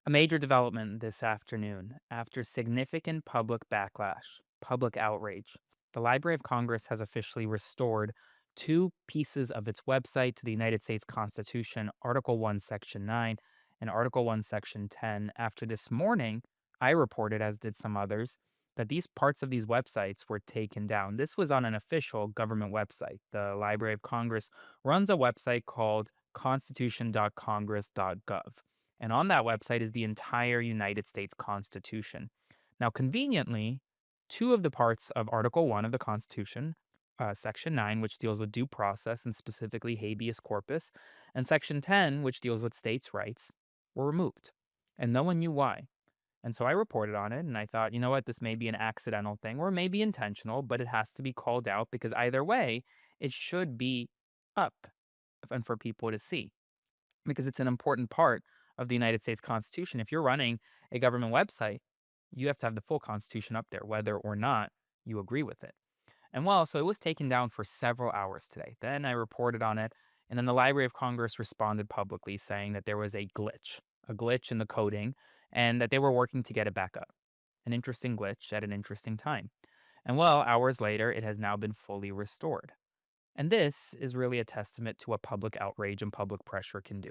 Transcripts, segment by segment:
A major development this afternoon. After significant public backlash, public outrage, the Library of Congress has officially restored two pieces of its website to the United States Constitution, Article 1, Section 9, and Article 1, Section 10. After this morning, I reported, as did some others, that these parts of these websites were taken down. This was on an official government website. The Library of Congress runs a website called constitution.congress.gov. And on that website is the entire United States Constitution. Now, conveniently, two of the parts of Article 1 of the Constitution, Section 9, which deals with due process and specifically habeas corpus, and Section 10, which deals with states' rights, were removed. And no one knew why. And so I reported on it and I thought, you know what, this may be an accidental thing or maybe intentional, but it has to be called out because either way, it should be up and for people to see because it's an important part of the United States Constitution. If you're running a government website, you have to have the full Constitution up there, whether or not you agree with it. And well, so it was taken down for several hours today. Then I reported on it, and then the Library of Congress responded publicly saying that there was a glitch in the coding, and that they were working to get it back up. An interesting glitch at an interesting time. And well, hours later, it has now been fully restored. And this is really a testament to what public outrage and public pressure can do.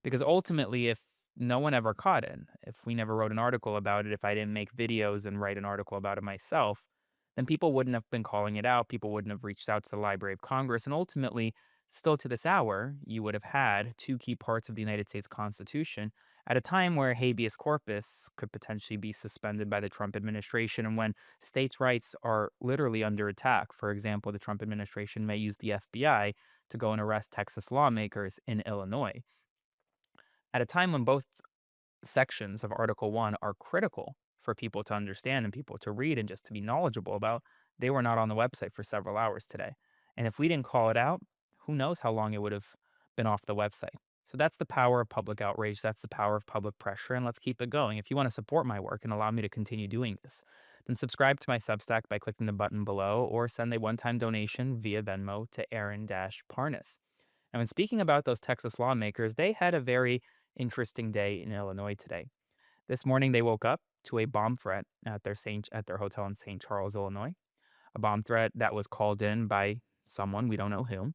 Because ultimately, if no one ever caught it, if we never wrote an article about it, if I didn't make videos and write an article about it myself, then people wouldn't have been calling it out. People wouldn't have reached out to the Library of Congress. And ultimately, still to this hour, you would have had two key parts of the United States Constitution at a time where habeas corpus could potentially be suspended by the Trump administration and when states' rights are literally under attack. For example, the Trump administration may use the FBI to go and arrest Texas lawmakers in Illinois. At a time when both sections of Article 1 are critical for people to understand and people to read and just to be knowledgeable about, they were not on the website for several hours today. And if we didn't call it out, who knows how long it would have been off the website. So that's the power of public outrage. That's the power of public pressure. And let's keep it going. If you want to support my work and allow me to continue doing this, then subscribe to my Substack by clicking the button below or send a one time donation via Venmo to Aaron Parnas. And when speaking about those Texas lawmakers, they had a very interesting day in Illinois today. This morning, they woke up to a bomb threat at their hotel in St. Charles, Illinois. A bomb threat that was called in by someone we don't know who.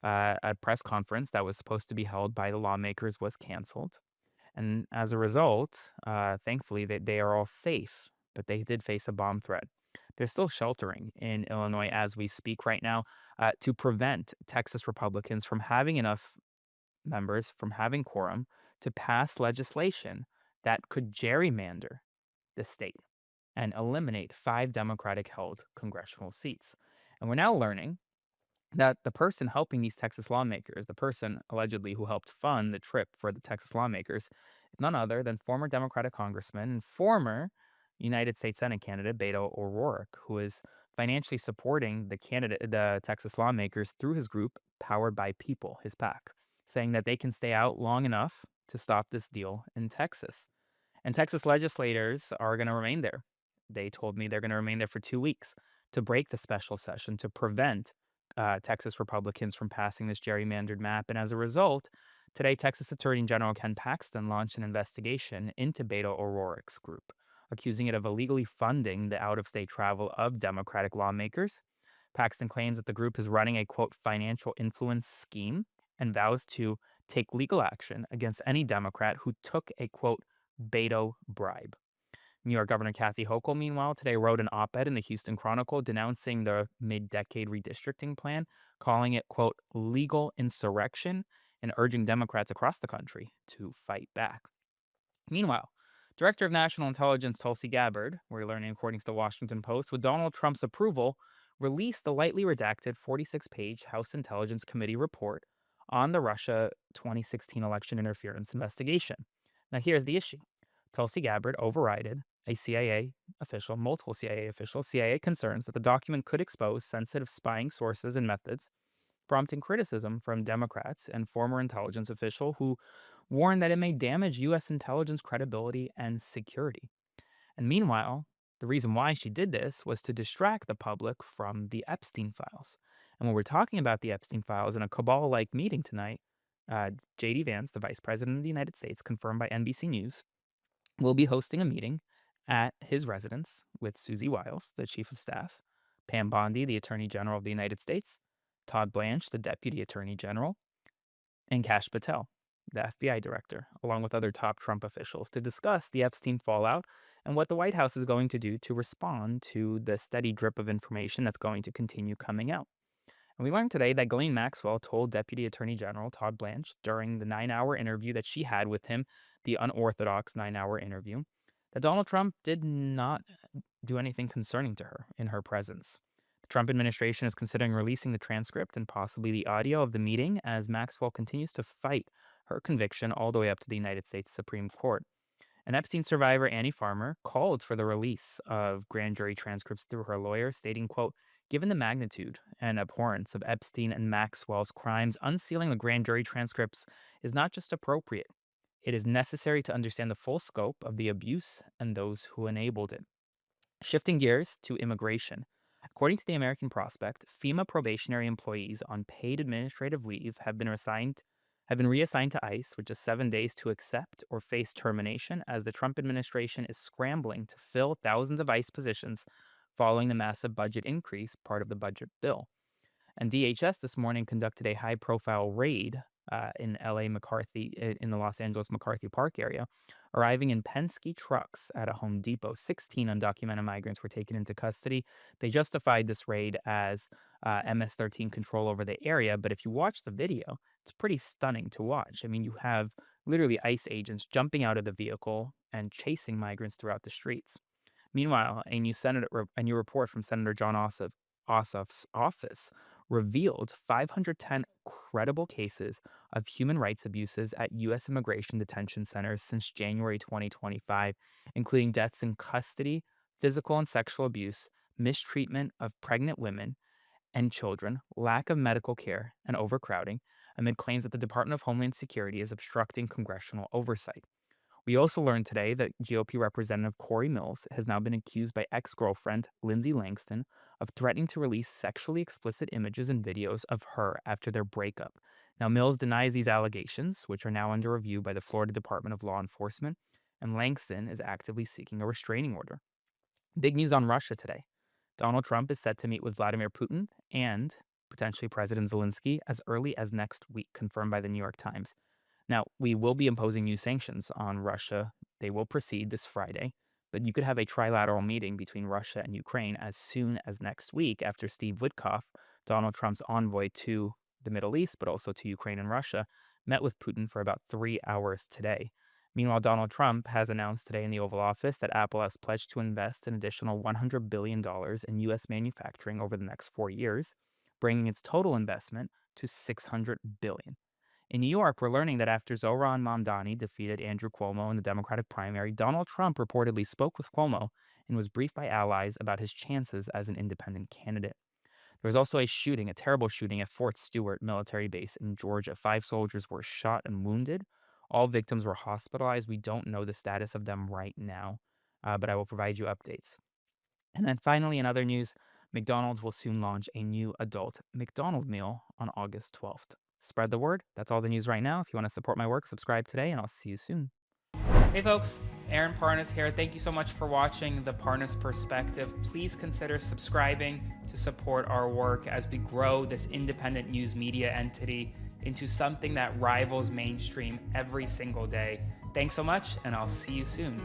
A press conference that was supposed to be held by the lawmakers was canceled, and as a result, thankfully, they are all safe. But they did face a bomb threat. They're still sheltering in Illinois as we speak right now to prevent Texas Republicans from having enough members, from having quorum to pass legislation that could gerrymander the state and eliminate five Democratic held congressional seats. And we're now learning that the person helping these Texas lawmakers, the person allegedly who helped fund the trip for the Texas lawmakers, is none other than former Democratic congressman and former United States Senate candidate Beto O'Rourke, who is financially supporting the Texas lawmakers through his group, Powered by People, his PAC, saying that they can stay out long enough to stop this deal in Texas. And Texas legislators are going to remain there. They told me they're going to remain there for 2 weeks to break the special session to prevent Texas Republicans from passing this gerrymandered map. And as a result, today, Texas Attorney General Ken Paxton launched an investigation into Beto O'Rourke's group, accusing it of illegally funding the out of state travel of Democratic lawmakers. Paxton claims that the group is running a quote financial influence scheme and vows to take legal action against any Democrat who took a quote Beto bribe. New York Governor Kathy Hochul, meanwhile, today wrote an op ed in the Houston Chronicle denouncing the mid decade redistricting plan, calling it, quote, legal insurrection, and urging Democrats across the country to fight back. Meanwhile, Director of National Intelligence Tulsi Gabbard, we're learning according to the Washington Post, with Donald Trump's approval, released the lightly redacted 46-page House Intelligence Committee report on the Russia 2016 election interference investigation. Now, here's the issue. Tulsi Gabbard overrided a CIA official, multiple CIA officials, CIA concerns that the document could expose sensitive spying sources and methods, prompting criticism from Democrats and former intelligence official who warned that it may damage U.S. intelligence credibility and security. And meanwhile, the reason why she did this was to distract the public from the Epstein files. And when we're talking about the Epstein files in a cabal like meeting tonight, J.D. Vance, the vice president of the United States, confirmed by NBC News, will be hosting a meeting at his residence with Susie Wiles, the chief of staff, Pam Bondi, the Attorney General of the United States, Todd Blanche, the Deputy Attorney General, and Kash Patel, the FBI director, along with other top Trump officials, to discuss the Epstein fallout and what the White House is going to do to respond to the steady drip of information that's going to continue coming out. And we learned today that Ghislaine Maxwell told Deputy Attorney General Todd Blanche during the 9-hour interview that she had with him, the unorthodox 9-hour interview, that Donald Trump did not do anything concerning to her in her presence. The Trump administration is considering releasing the transcript and possibly the audio of the meeting as Maxwell continues to fight her conviction all the way up to the United States Supreme Court. An Epstein survivor, Annie Farmer, called for the release of grand jury transcripts through her lawyer, stating, quote, "Given the magnitude and abhorrence of Epstein and Maxwell's crimes, unsealing the grand jury transcripts is not just appropriate. It is necessary to understand the full scope of the abuse and those who enabled it." Shifting gears to immigration. According to the American Prospect, FEMA probationary employees on paid administrative leave have been reassigned to ICE with just 7 days to accept or face termination as the Trump administration is scrambling to fill thousands of ICE positions following the massive budget increase, part of the budget bill. And DHS this morning conducted a high-profile raid in in the Los Angeles McCarthy Park area, arriving in Penske trucks at a Home Depot. 16 undocumented migrants were taken into custody. They justified this raid as MS-13 control over the area, but if you watch the video, it's pretty stunning to watch. I mean, you have literally ICE agents jumping out of the vehicle and chasing migrants throughout the streets. Meanwhile, a new report from Senator John Ossoff's office revealed 510 credible cases of human rights abuses at U.S. immigration detention centers since January 2025, including deaths in custody, physical and sexual abuse, mistreatment of pregnant women and children, lack of medical care, and overcrowding, amid claims that the Department of Homeland Security is obstructing congressional oversight. We also learned today that GOP Representative Corey Mills has now been accused by ex-girlfriend Lindsey Langston of threatening to release sexually explicit images and videos of her after their breakup. Now, Mills denies these allegations, which are now under review by the Florida Department of Law Enforcement, and Langston is actively seeking a restraining order. Big news on Russia today. Donald Trump is set to meet with Vladimir Putin and potentially President Zelensky as early as next week, confirmed by the New York Times. Now, we will be imposing new sanctions on Russia. They will proceed this Friday, but you could have a trilateral meeting between Russia and Ukraine as soon as next week after Steve Witkoff, Donald Trump's envoy to the Middle East, but also to Ukraine and Russia, met with Putin for about 3 hours today. Meanwhile, Donald Trump has announced today in the Oval Office that Apple has pledged to invest an additional $100 billion in U.S. manufacturing over the next 4 years, bringing its total investment to $600 billion. In New York, we're learning that after Zohran Mamdani defeated Andrew Cuomo in the Democratic primary, Donald Trump reportedly spoke with Cuomo and was briefed by allies about his chances as an independent candidate. There was also a terrible shooting at Fort Stewart military base in Georgia. 5 soldiers were shot and wounded. All victims were hospitalized. We don't know the status of them right now, but I will provide you updates. And then finally, in other news, McDonald's will soon launch a new adult McDonald meal on August 12th. Spread the word. That's all the news right now. If you want to support my work, subscribe today, and I'll see you soon. Hey folks, Aaron Parnas here. Thank you so much for watching The Parnas Perspective. Please consider subscribing to support our work as we grow this independent news media entity into something that rivals mainstream every single day. Thanks so much, and I'll see you soon.